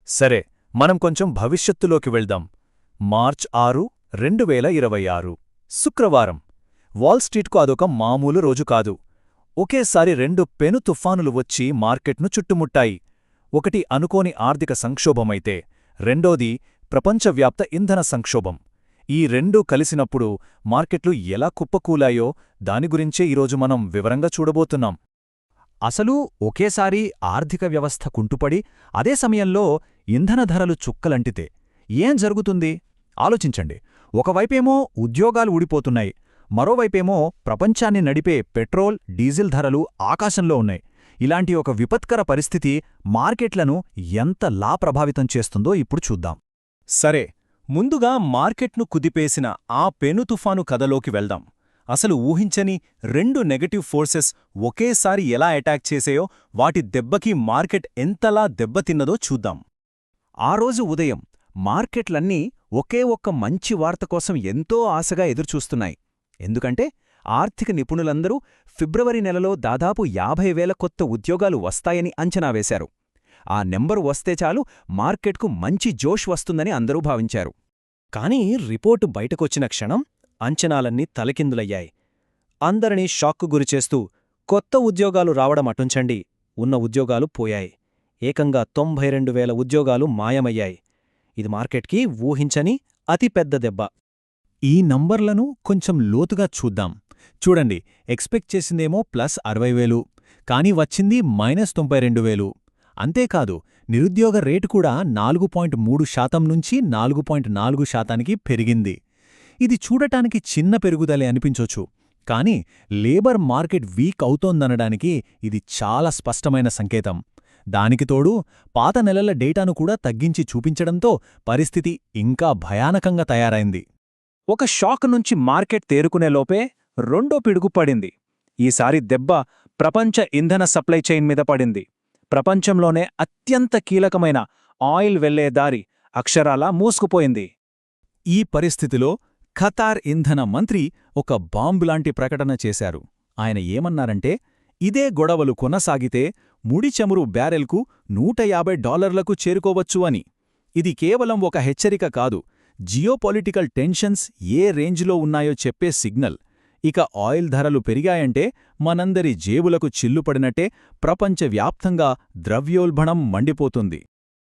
సరే, మనం కొంచెం భవిష్యత్తులోకి వెళ్దాం. మార్చ్ 6, 2026 శుక్రవారం. వాల్స్ట్రీట్కు అదొక మామూలు రోజు కాదు. ఒకేసారి రెండు పెను తుఫానులు వచ్చి మార్కెట్ను చుట్టుముట్టాయి. ఒకటి అనుకోని ఆర్థిక సంక్షోభమైతే రెండోది ప్రపంచవ్యాప్త ఇంధన సంక్షోభం. ఈ రెండూ కలిసినప్పుడు మార్కెట్లు ఎలా కుప్పకూలాయో దాని గురించే ఈరోజు మనం వివరంగా చూడబోతున్నాం. అసలు ఒకేసారి ఆర్థిక వ్యవస్థ కుంటుపడి అదే సమయంలో ఇంధన ధరలు చుక్కలంటితే ఏం జరుగుతుంది ఆలోచించండి. ఒకవైపేమో ఉద్యోగాలు ఊడిపోతున్నాయి, మరోవైపేమో ప్రపంచాన్ని నడిపే పెట్రోల్, డీజిల్ ధరలు ఆకాశంలో ఉన్నాయి. ఇలాంటి ఒక విపత్కర పరిస్థితి మార్కెట్లను ఎంతలా ప్రభావితం చేస్తుందో ఇప్పుడు చూద్దాం. సరే, ముందుగా మార్కెట్ను కుదిపేసిన ఆ పెను తుఫాను కథలోకి వెళ్దాం. అసలు ఊహించని రెండు నెగటివ్ ఫోర్సెస్ ఒకేసారి ఎలా అటాక్ చేసాయో, వాటి దెబ్బకి మార్కెట్ ఎంతలా దెబ్బతిన్నదో చూద్దాం. ఆ రోజు ఉదయం మార్కెట్లన్నీ ఒకే ఒక్క మంచి వార్త కోసం ఎంతో ఆశగా ఎదురుచూస్తున్నాయి. ఎందుకంటే ఆర్థిక నిపుణులందరూ ఫిబ్రవరి నెలలో దాదాపు 50,000 కొత్త ఉద్యోగాలు వస్తాయని అంచనా వేశారు. ఆ నెంబరు వస్తే చాలు మార్కెట్కు మంచి జోష్ వస్తుందని అందరూ భావించారు. కానీ రిపోర్టు బయటకొచ్చిన క్షణం అంచనాలన్నీ తలకిందులయ్యాయి. అందరినీ షాక్కు గురిచేస్తూ కొత్త ఉద్యోగాలు రావడం అటుంచండి, ఉన్న ఉద్యోగాలు పోయాయి. ఏకంగా 92,000 ఉద్యోగాలు మాయమయ్యాయి. ఇది మార్కెట్కి ఊహించని అతిపెద్ద దెబ్బ. ఈ నంబర్లను కొంచెం లోతుగా చూద్దాం. చూడండి, ఎక్స్పెక్ట్ చేసిందేమో +60,000, కానీ వచ్చింది -92,000. అంతేకాదు, నిరుద్యోగ రేటు కూడా 4.3% నుంచి 4.4%కి పెరిగింది. ఇది చూడటానికి చిన్న పెరుగుదలే అనిపించొచ్చు, కానీ లేబర్ మార్కెట్ వీక్ అవుతోందనడానికి ఇది చాలా స్పష్టమైన సంకేతం. దానికి తోడు పాత నెలల డేటాను కూడా తగ్గించి చూపించడంతో పరిస్థితి ఇంకా భయానకంగా తయారైంది. ఒక షాక్ నుంచి మార్కెట్ తేరుకునేలోపే రెండో పిడుగు పడింది. ఈసారి దెబ్బ ప్రపంచ ఇంధన సప్లై చైన్ మీద పడింది. ప్రపంచంలోనే అత్యంత కీలకమైన ఆయిల్ వెళ్లే దారి అక్షరాలా మూసుకుపోయింది. ఈ పరిస్థితిలో ఖతార్ ఇంధన మంత్రి ఒక బాంబులాంటి ప్రకటన చేశారు. ఆయన ఏమన్నారంటే, ఇదే గొడవలు కొనసాగితే ముడి చమురు బ్యారెల్కు $150కు చేరుకోవచ్చు అని. ఇది కేవలం ఒక హెచ్చరిక కాదు, జియోపాలిటికల్ టెన్షన్స్ ఏ రేంజ్లో ఉన్నాయో చెప్పే సిగ్నల్. ఇక ఆయిల్ ధరలు పెరిగాయంటే మనందరి జేబులకు చిల్లుపడినట్టే, ప్రపంచవ్యాప్తంగా ద్రవ్యోల్బణం మండిపోతుంది.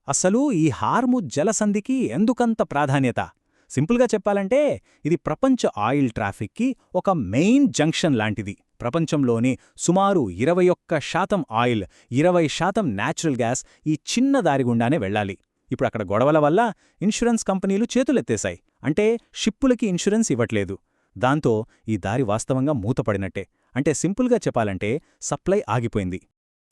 అసలు ఈ హార్ముజ్ జలసంధికి ఎందుకంత ప్రాధాన్యత? సింపుల్గా చెప్పాలంటే ఇది ప్రపంచ ఆయిల్ ట్రాఫిక్కి ఒక మెయిన్ జంక్షన్ లాంటిది. ప్రపంచంలోని సుమారు 21% ఆయిల్, 20% న్యాచురల్ గ్యాస్ ఈ చిన్న దారిగుండానే వెళ్లాలి. ఇప్పుడు అక్కడ గొడవల వల్ల ఇన్సూరెన్స్ కంపెనీలు చేతులెత్తేశాయి. అంటే షిప్పులకి ఇన్సూరెన్స్ ఇవ్వట్లేదు. దాంతో ఈ దారి వాస్తవంగా మూతపడినట్టే. అంటే సింపుల్గా చెప్పాలంటే సప్లై ఆగిపోయింది.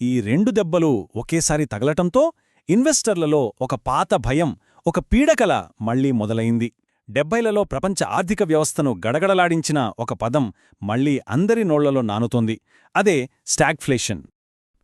ఈ రెండు దెబ్బలు ఒకేసారి తగలటంతో ఇన్వెస్టర్లలో ఒక పాత భయం, ఒక పీడకల మళ్లీ మొదలైంది. 70లలో ప్రపంచ ఆర్థిక వ్యవస్థను గడగడలాడించిన ఒక పదం మళ్లీ అందరి నోళ్లలో నానుతోంది. అదే స్టాగ్ఫ్లేషన్.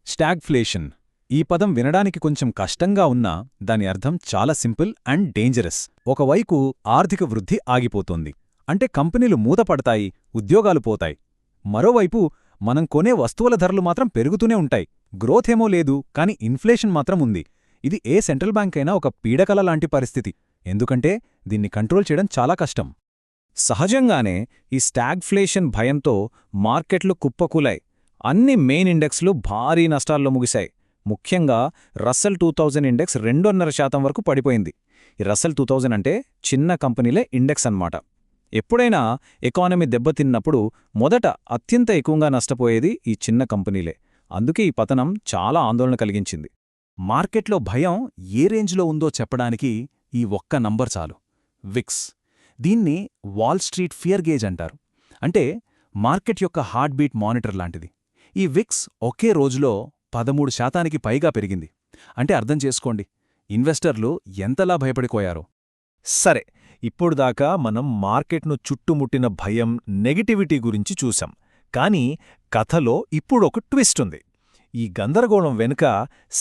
స్టాగ్ఫ్లేషన్ ఈ పదం వినడానికి కొంచెం కష్టంగా ఉన్నా దాని అర్థం చాలా సింపుల్ అండ్ డేంజరస్. ఒకవైపు ఆర్థిక వృద్ధి ఆగిపోతోంది, అంటే కంపెనీలు మూతపడతాయి, ఉద్యోగాలు పోతాయి. మరోవైపు మనం కొనే వస్తువుల ధరలు మాత్రం పెరుగుతూనే ఉంటాయి. గ్రోత్ ఏమో లేదు, కాని ఇన్ఫ్లేషన్ మాత్రం ఉంది. ఇది ఏ సెంట్రల్ బ్యాంక్ అయినా ఒక పీడకల లాంటి పరిస్థితి, ఎందుకంటే దీన్ని కంట్రోల్ చేయడం చాలా కష్టం. సహజంగానే ఈ స్టాగ్ఫ్లేషన్ భయంతో మార్కెట్లు కుప్పకూలాయి. అన్ని మెయిన్ ఇండెక్స్లు భారీ నష్టాల్లో ముగిశాయి. ముఖ్యంగా రస్సెల్ 2000 ఇండెక్స్ 2.5% వరకు పడిపోయింది. ఈ రస్సెల్ 2000 అంటే చిన్న కంపెనీలే ఇండెక్స్ అన్నమాట. ఎప్పుడైనా ఎకానమీ దెబ్బతిన్నప్పుడు మొదట అత్యంత ఎక్కువగా నష్టపోయేది ఈ చిన్న కంపెనీలే. అందుకే ఈ పతనం చాలా ఆందోళన కలిగించింది. మార్కెట్లో భయం ఏ రేంజ్లో ఉందో చెప్పడానికి ఈ ఒక్క నంబర్ చాలు, విక్స్. దీన్ని వాల్ స్ట్రీట్ ఫియర్ గేజ్ అంటారు. అంటే మార్కెట్ యొక్క హార్ట్ బీట్ మానిటర్ లాంటిది. ఈ విక్స్ ఒకే రోజులో 13%కి పైగా పెరిగింది. అంటే అర్థం చేసుకోండి, ఇన్వెస్టర్లు ఎంతలా భయపడిపోయారో. సరే, ఇప్పుడుదాకా మనం మార్కెట్ను చుట్టుముట్టిన భయం, నెగటివిటీ గురించి చూశాం. కానీ కథలో ఇప్పుడొక ట్విస్ట్ ఉంది. ఈ గందరగోళం వెనుక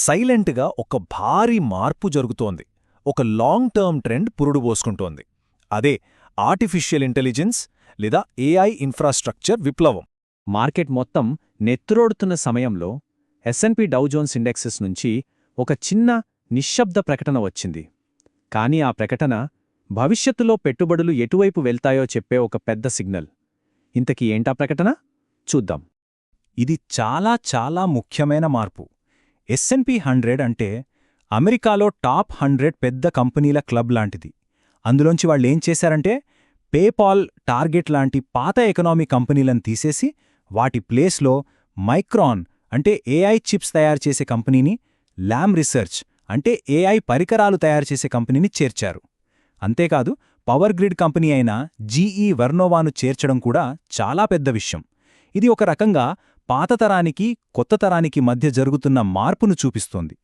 సైలెంట్గా ఒక భారీ మార్పు జరుగుతోంది. ఒక లాంగ్ టర్మ్ ట్రెండ్ పురుడుబోసుకుంటోంది. అదే ఆర్టిఫిషియల్ ఇంటెలిజెన్స్ లేదా ఏఐ ఇన్ఫ్రాస్ట్రక్చర్ విప్లవం. మార్కెట్ మొత్తం నెత్తురోడుతున్న సమయంలో S&P డౌ జోన్స్ ఇండెక్సెస్ నుంచి ఒక చిన్న నిశ్శబ్ద ప్రకటన వచ్చింది. కానీ ఆ ప్రకటన భవిష్యత్తులో పెట్టుబడులు ఎటువైపు వెళ్తాయో చెప్పే ఒక పెద్ద సిగ్నల్. ఇంతకీ ఏంటా ప్రకటన? చూద్దాం. ఇది చాలా చాలా ముఖ్యమైన మార్పు. S&P 100 అంటే అమెరికాలో టాప్ 100 పెద్ద కంపెనీల క్లబ్ లాంటిది. అందులోంచి వాళ్ళేం చేశారంటే పేపాల్, టార్గెట్ లాంటి పాత ఎకనామీ కంపెనీలను తీసేసి వాటి ప్లేస్లో మైక్రాన్ అంటే AI చిప్స్ తయారు చేసే కంపెనీని, ల్యామ్ రీసెర్చ్ అంటే AI పరికరాలు తయారు చేసే కంపెనీని చేర్చారు. అంతేకాదు పవర్ గ్రిడ్ కంపెనీ అయిన GE వెర్నోవాను చేర్చడం కూడా చాలా పెద్ద విషయం. ఇది ఒక రకంగా పాత తరానికి కొత్త తరానికి మధ్య జరుగుతున్న మార్పును చూపిస్తోంది.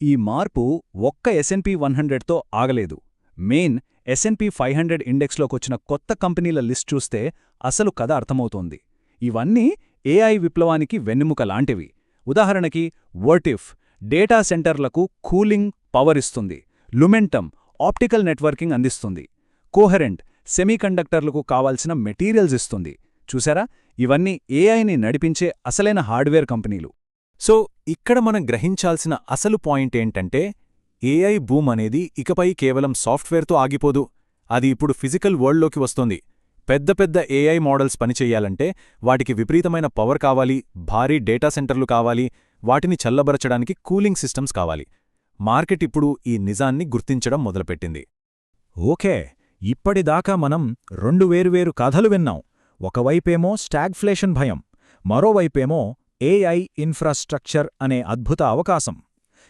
ఈ మార్పు ఒక్క S&P 100తో ఆగలేదు. మెయిన్ S&P 500 ఇండెక్స్లోకొచ్చిన కొత్త కంపెనీల లిస్ట్ చూస్తే అసలు కథ అర్థమవుతోంది. ఇవన్నీ AI విప్లవానికి వెన్నెముక లాంటివి. ఉదాహరణకి వర్టిఫ్ డేటా సెంటర్లకు కూలింగ్ పవర్ ఇస్తుంది. లుమెంటమ్ ఆప్టికల్ నెట్వర్కింగ్ అందిస్తుంది. కోహరెంట్ సెమీకండక్టర్లకు కావాల్సిన మెటీరియల్స్ ఇస్తుంది. చూసారా, ఇవన్నీ AIని నడిపించే అసలైన హార్డ్వేర్ కంపెనీలు. సో ఇక్కడ మనం గ్రహించాల్సిన అసలు పాయింట్ ఏంటంటే AI బూమ్ అనేది ఇకపై కేవలం సాఫ్ట్వేర్తో ఆగిపోదు. అది ఇప్పుడు ఫిజికల్ వరల్డ్లోకి వస్తోంది. పెద్ద పెద్ద AI మోడల్స్ పనిచెయ్యాలంటే వాటికి విపరీతమైన పవర్ కావాలి, భారీ డేటా సెంటర్లు కావాలి, వాటిని చల్లబరచడానికి కూలింగ్ సిస్టమ్స్ కావాలి. మార్కెట్ ఇప్పుడు ఈ నిజాన్ని గుర్తించడం మొదలుపెట్టింది. ఓకే, ఇప్పటిదాకా మనం రెండు వేరువేరు కథలు విన్నాం. ఒకవైపేమో స్టాగ్ఫ్లేషన్ భయం, మరోవైపేమో AI ఇన్ఫ్రాస్ట్రక్చర్ అనే అద్భుత అవకాశం.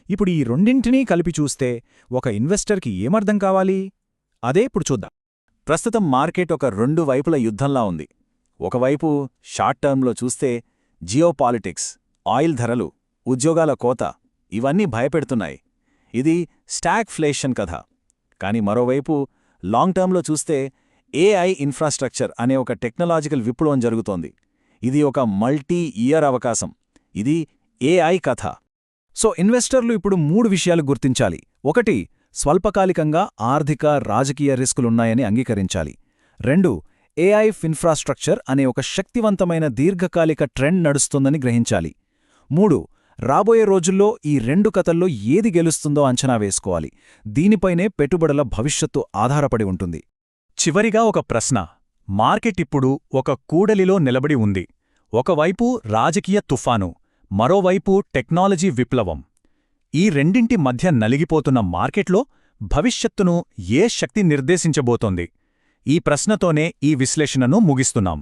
ఇప్పుడు ఈ రెండింటినీ కలిపి చూస్తే ఒక ఇన్వెస్టర్కి ఏమర్థం కావాలి? అదే ఇప్పుడు చూద్దాం. ప్రస్తుతం మార్కెట్ ఒక రెండు వైపుల యుద్ధంలా ఉంది. ఒకవైపు షార్ట్ టర్మ్లో చూస్తే జియోపాలిటిక్స్, ఆయిల్ ధరలు, ఉద్యోగాల కోత ఇవన్నీ భయపెడుతున్నాయి. ఇది స్టాగ్ఫ్లేషన్ కథ. కాని మరోవైపు లాంగ్ టర్మ్లో చూస్తే AI ఇన్ఫ్రాస్ట్రక్చర్ అనే ఒక టెక్నాలజికల్ విప్లవం జరుగుతోంది. ఇది ఒక మల్టీ ఇయర్ అవకాశం. ఇది AI కథ. సో ఇన్వెస్టర్లు ఇప్పుడు మూడు విషయాలు గుర్తించాలి. ఒకటి, స్వల్పకాలికంగా ఆర్థిక రాజకీయ రిస్కులున్నాయని అంగీకరించాలి. రెండు, AI ఇన్ఫ్రాస్ట్రక్చర్ అనే ఒక శక్తివంతమైన దీర్ఘకాలిక ట్రెండ్ నడుస్తుందని గ్రహించాలి. మూడు, రాబోయే రోజుల్లో ఈ రెండు కథల్లో ఏది గెలుస్తుందో అంచనా వేసుకోవాలి. దీనిపైనే పెట్టుబడుల భవిష్యత్తు ఆధారపడి ఉంటుంది. చివరిగా ఒక ప్రశ్న. మార్కెట్ ఇప్పుడు ఒక కూడలిలో నిలబడి ఉంది. ఒకవైపు రాజకీయ తుఫాను, మరోవైపు టెక్నాలజీ విప్లవం. ఈ రెండింటి మధ్య నలిగిపోతున్న మార్కెట్లో భవిష్యత్తును ఏ శక్తి నిర్దేశించబోతోంది? ఈ ప్రశ్నతోనే ఈ విశ్లేషణను ముగిస్తున్నాం.